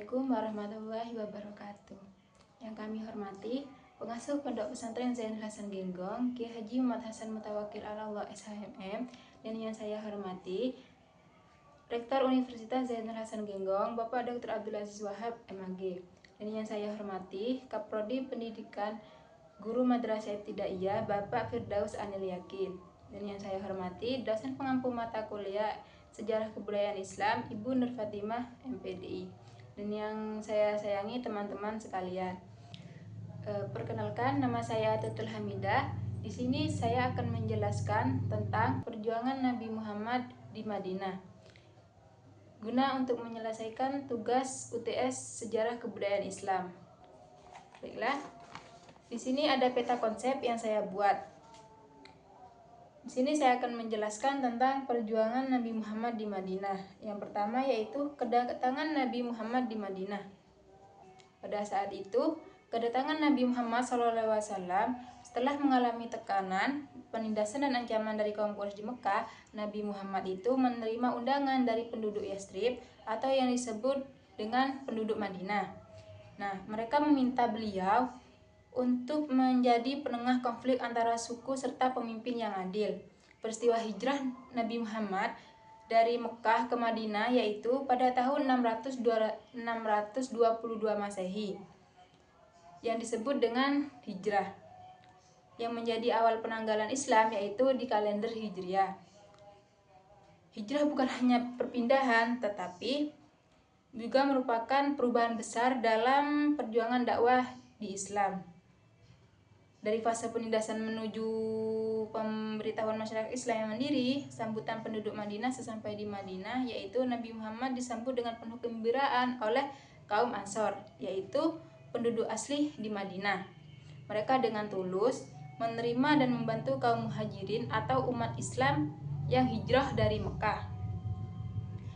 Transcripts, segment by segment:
Assalamualaikum warahmatullahi wabarakatuh. Yang kami hormati pengasuh Pondok Pesantren Zainul Hasan Genggong, Kiai Haji Muhammad Hasan Mutawakil Allah SHMM, dan yang saya hormati Rektor Universitas Zainul Hasan Genggong, Bapak Dr. Abdul Aziz Wahab MAG, dan yang saya hormati Kaprodi Pendidikan Guru Madrasah Ibtidaiyah Bapak Firdaus Anil Yakin, dan yang saya hormati dosen pengampu mata kuliah Sejarah Kebudayaan Islam Ibu Nur Fatimah MPDI, dan yang saya sayangi teman-teman sekalian. Perkenalkan, nama saya Tutul Hamidah. Di sini saya akan menjelaskan tentang perjuangan Nabi Muhammad di Madinah guna untuk menyelesaikan tugas UTS Sejarah Kebudayaan Islam. Baiklah, di sini ada peta konsep yang saya buat. Di sini saya akan menjelaskan tentang perjuangan Nabi Muhammad di Madinah. Yang pertama yaitu kedatangan Nabi Muhammad di Madinah. Pada saat itu, kedatangan Nabi Muhammad SAW setelah mengalami tekanan, penindasan dan ancaman dari kaum Quraisy di Mekah, Nabi Muhammad itu menerima undangan dari penduduk Yastrib atau yang disebut dengan penduduk Madinah. Nah, mereka meminta beliau untuk menjadi penengah konflik antara suku serta pemimpin yang adil. Peristiwa hijrah Nabi Muhammad dari Mekah ke Madinah yaitu pada tahun 622 Masehi yang disebut dengan hijrah, yang menjadi awal penanggalan Islam yaitu di kalender Hijriah. Hijrah bukan hanya perpindahan tetapi juga merupakan perubahan besar dalam perjuangan dakwah di Islam. Dari fase penindasan menuju pemberitahuan masyarakat Islam yang mandiri, sambutan penduduk Madinah sesampai di Madinah, yaitu Nabi Muhammad disambut dengan penuh kegembiraan oleh kaum Ansor, yaitu penduduk asli di Madinah. Mereka dengan tulus menerima dan membantu kaum Muhajirin atau umat Islam yang hijrah dari Mekah.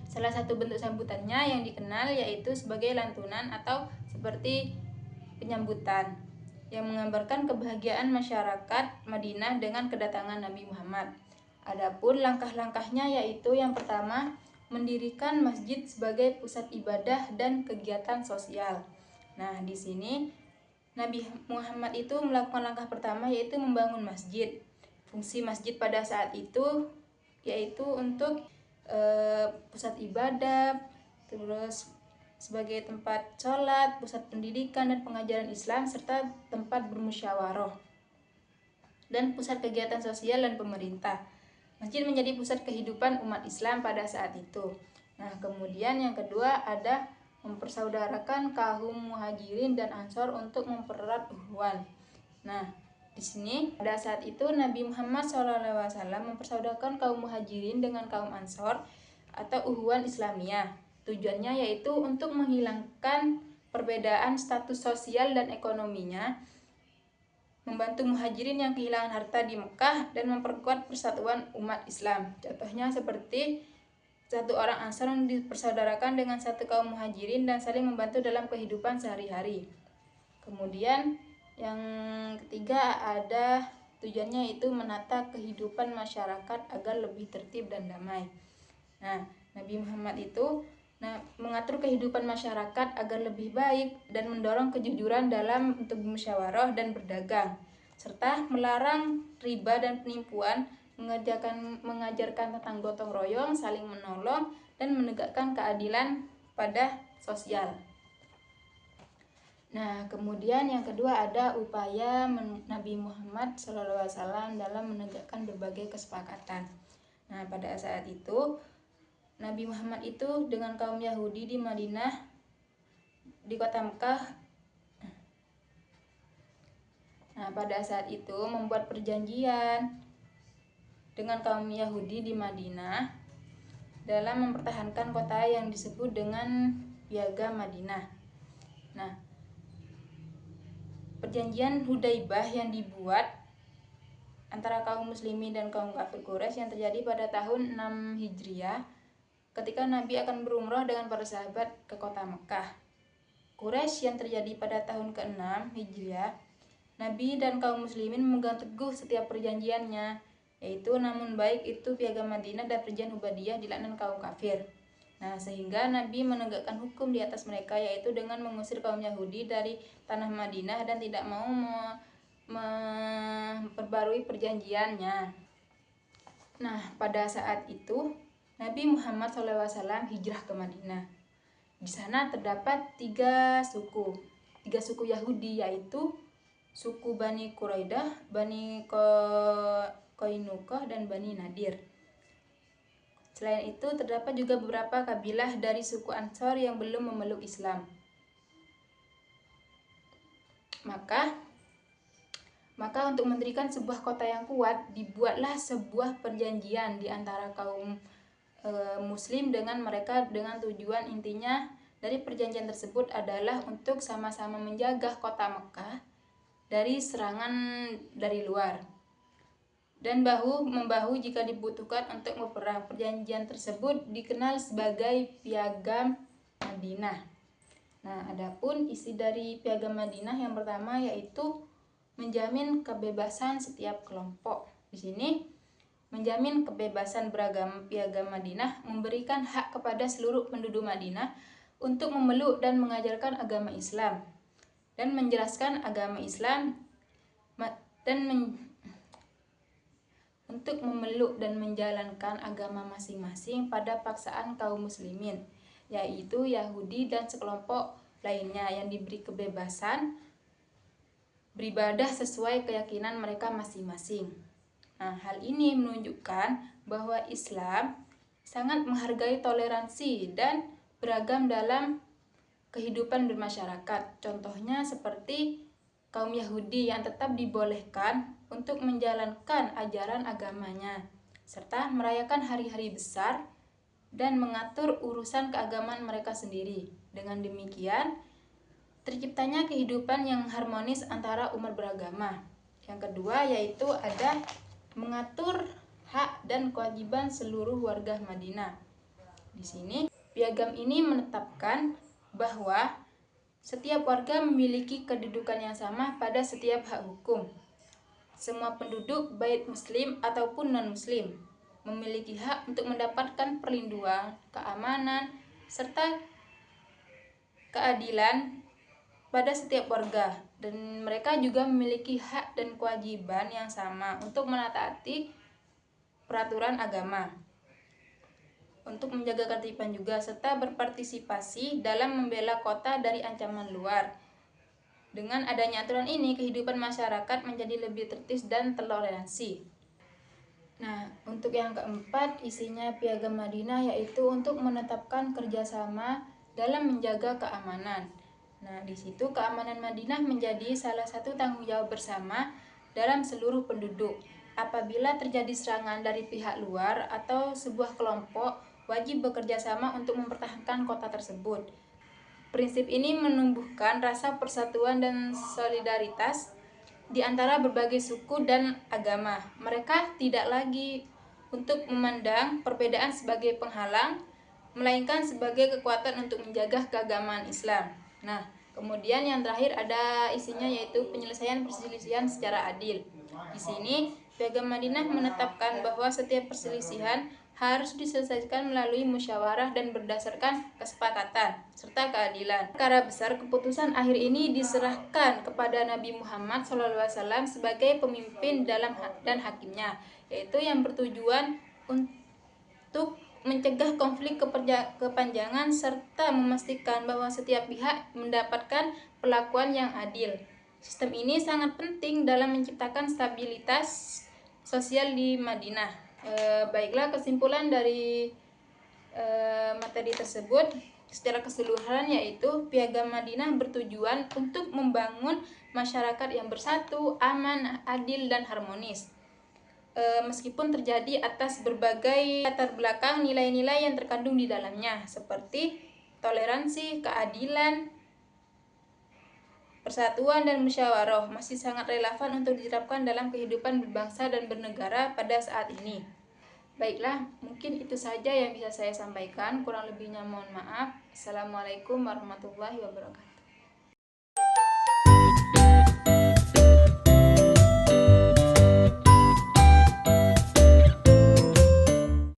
Salah satu bentuk sambutannya yang dikenal yaitu sebagai lantunan atau seperti penyambutan, yang menggambarkan kebahagiaan masyarakat Madinah dengan kedatangan Nabi Muhammad. Adapun langkah-langkahnya yaitu yang pertama, mendirikan masjid sebagai pusat ibadah dan kegiatan sosial. Nah, di sini Nabi Muhammad itu melakukan langkah pertama yaitu membangun masjid. Fungsi masjid pada saat itu yaitu untuk pusat ibadah, terus sebagai tempat sholat, pusat pendidikan dan pengajaran Islam, serta tempat bermusyawarah dan pusat kegiatan sosial dan pemerintah. Masjid menjadi pusat kehidupan umat Islam pada saat itu. Nah, kemudian yang kedua ada mempersaudarakan kaum Muhajirin dan Ansor untuk mempererat ukhuwah. Nah, di sini pada saat itu Nabi Muhammad SAW mempersaudarakan kaum Muhajirin dengan kaum Ansor atau ukhuwah Islamiyah. Tujuannya yaitu untuk menghilangkan perbedaan status sosial dan ekonominya, membantu Muhajirin yang kehilangan harta di Mekah, dan memperkuat persatuan umat Islam. Contohnya seperti satu orang Ansor yang dipersaudarakan dengan satu kaum Muhajirin dan saling membantu dalam kehidupan sehari-hari. Kemudian yang ketiga ada tujuannya yaitu menata kehidupan masyarakat agar lebih tertib dan damai. Nah, Nabi Muhammad itu mengatur kehidupan masyarakat agar lebih baik dan mendorong kejujuran dalam untuk bermusyawarah dan berdagang, serta melarang riba dan penipuan, mengajarkan tentang gotong royong, saling menolong, dan menegakkan keadilan pada sosial. Nah, kemudian yang kedua ada upaya Nabi Muhammad SAW dalam menegakkan berbagai kesepakatan. Nah, pada saat itu Nabi Muhammad itu dengan kaum Yahudi di Madinah di kota Mekah. Nah, pada saat itu membuat perjanjian dengan kaum Yahudi di Madinah dalam mempertahankan kota yang disebut dengan Piagam Madinah. Nah, perjanjian Hudaibah yang dibuat antara kaum muslimin dan kaum kafir Quraisy yang terjadi pada tahun 6 Hijriah ketika Nabi akan berumrah dengan para sahabat ke kota Mekah. Quraisy yang terjadi pada tahun ke-6 Hijriah, Nabi dan kaum muslimin memegang teguh setiap perjanjiannya, yaitu namun baik itu Piagam Madinah dan perjanjian Hudaibah dilaknat kaum kafir. Nah, sehingga Nabi menegakkan hukum di atas mereka, yaitu dengan mengusir kaum Yahudi dari tanah Madinah dan tidak mau memperbarui perjanjiannya. Nah, pada saat itu Nabi Muhammad SAW hijrah ke Madinah. Di sana terdapat tiga suku Yahudi, yaitu suku Bani Quraidah, Bani Qainuqah, dan Bani Nadir. Selain itu, terdapat juga beberapa kabilah dari suku Ansor yang belum memeluk Islam. Maka untuk mendirikan sebuah kota yang kuat, dibuatlah sebuah perjanjian di antara kaum Muslim dengan mereka, dengan tujuan intinya dari perjanjian tersebut adalah untuk sama-sama menjaga kota Mekah dari serangan dari luar dan bahu-membahu jika dibutuhkan untuk berperang. Perjanjian tersebut dikenal sebagai Piagam Madinah. Nah, adapun isi dari Piagam Madinah yang pertama yaitu menjamin kebebasan setiap kelompok. Di sini menjamin kebebasan beragama. Piagam Madinah memberikan hak kepada seluruh penduduk Madinah untuk memeluk dan mengajarkan agama Islam dan menjelaskan agama Islam untuk memeluk dan menjalankan agama masing-masing pada paksaan kaum muslimin, yaitu Yahudi dan sekelompok lainnya yang diberi kebebasan beribadah sesuai keyakinan mereka masing-masing. Nah, hal ini menunjukkan bahwa Islam sangat menghargai toleransi dan beragam dalam kehidupan bermasyarakat. Contohnya seperti kaum Yahudi yang tetap dibolehkan untuk menjalankan ajaran agamanya, serta merayakan hari-hari besar dan mengatur urusan keagamaan mereka sendiri. Dengan demikian, terciptanya kehidupan yang harmonis antara umat beragama. Yang kedua yaitu ada mengatur hak dan kewajiban seluruh warga Madinah. Di sini, piagam ini menetapkan bahwa setiap warga memiliki kedudukan yang sama pada setiap hak hukum. Semua penduduk, baik muslim ataupun non-muslim, memiliki hak untuk mendapatkan perlindungan, keamanan, serta keadilan pada setiap warga. Dan mereka juga memiliki hak dan kewajiban yang sama untuk menaati peraturan agama, untuk menjaga ketertiban juga, serta berpartisipasi dalam membela kota dari ancaman luar. Dengan adanya aturan ini, kehidupan masyarakat menjadi lebih tertib dan toleransi. Nah, untuk yang keempat, isinya Piagam Madinah yaitu untuk menetapkan kerjasama dalam menjaga keamanan. Nah, di situ keamanan Madinah menjadi salah satu tanggung jawab bersama dalam seluruh penduduk. Apabila terjadi serangan dari pihak luar atau sebuah kelompok, wajib bekerja sama untuk mempertahankan kota tersebut. Prinsip ini menumbuhkan rasa persatuan dan solidaritas di antara berbagai suku dan agama. Mereka tidak lagi untuk memandang perbedaan sebagai penghalang, melainkan sebagai kekuatan untuk menjaga keagamaan Islam. Nah, kemudian yang terakhir ada isinya yaitu penyelesaian perselisihan secara adil. Di sini, Piagam Madinah menetapkan bahwa setiap perselisihan harus diselesaikan melalui musyawarah dan berdasarkan kesepakatan serta keadilan. Perkara besar keputusan akhir ini diserahkan kepada Nabi Muhammad SAW sebagai pemimpin dan hakimnya, yaitu yang bertujuan untuk mencegah konflik kepanjangan serta memastikan bahwa setiap pihak mendapatkan perlakuan yang adil. Sistem ini sangat penting dalam menciptakan stabilitas sosial di Madinah. Baiklah, kesimpulan dari materi tersebut secara keseluruhan yaitu Piagam Madinah bertujuan untuk membangun masyarakat yang bersatu, aman, adil, dan harmonis. Meskipun terjadi atas berbagai latar belakang, nilai-nilai yang terkandung di dalamnya seperti toleransi, keadilan, persatuan, dan musyawarah masih sangat relevan untuk diterapkan dalam kehidupan berbangsa dan bernegara pada saat ini. Baiklah, mungkin itu saja yang bisa saya sampaikan. Kurang lebihnya mohon maaf. Assalamualaikum warahmatullahi wabarakatuh.